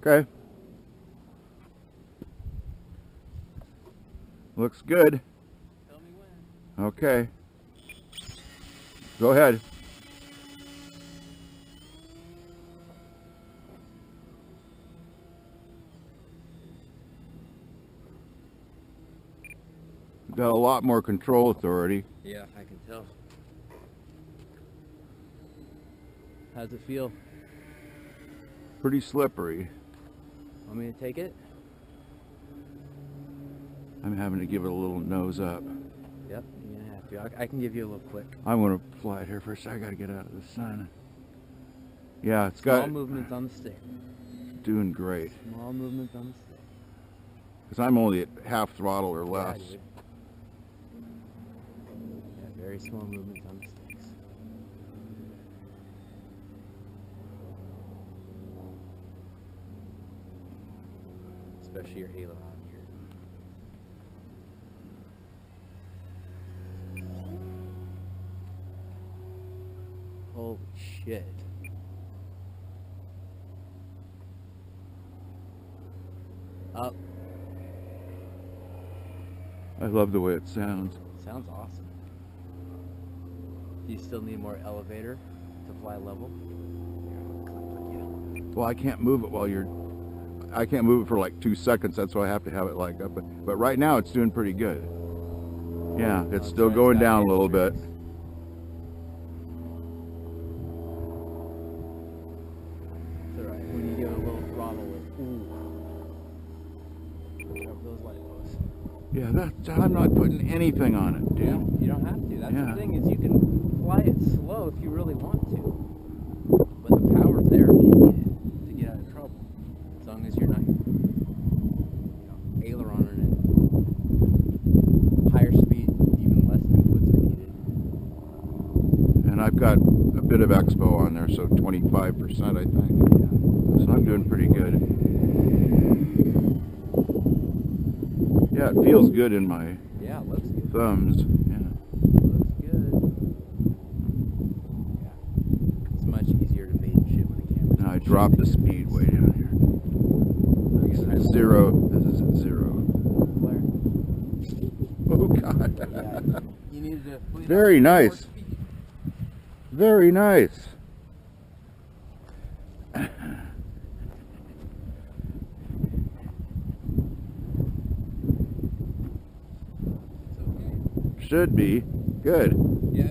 Okay. Looks good. Tell me when. Okay. Go ahead. Got a lot more control authority. Yeah, I can tell. How's it feel? Pretty slippery. Want me to take it? I'm having to give it a little nose up. Yep, you're gonna have to. I can give you a little click. I want to fly it here first. I got to get out of the sun. Yeah, it's Small got movements on the stick. doing great. Small movements on the stick. Because I'm only at half throttle or Yeah, less. dude. Yeah, very small movements on the sticks. Especially your aileron here. Holy shit. Up. I love the way it sounds. Sounds awesome. Do you still need more elevator to fly level? Well, I can't move it while you're... I can't move it for like 2 seconds. That's why I have to have it like up. But right now it's doing pretty good. Yeah, it's still going down a little bit. It's alright. When you give it a little throttle, look up those light posts. Yeah, I'm not putting anything on it, dude. Yeah, you don't have to. That's Yeah. the thing, is you can fly it slow if you really want to. But the power's there if you need it to get out of trouble. As long as you're not, aileron it. Higher speed, even less inputs are needed. And I've got a bit of Expo on there, so 25%, I think. So I'm doing pretty good. Yeah, it feels good in my Yeah, it looks good. thumbs. Yeah. Looks good. Yeah. It's much easier to maiden shit when the camera's Now I dropped the speed way down here. This is at 0. This is at 0. Flare. Oh God. Yeah, you needed to put it Very up to more nice. speed. Very nice. It's okay. Should be good. Yeah,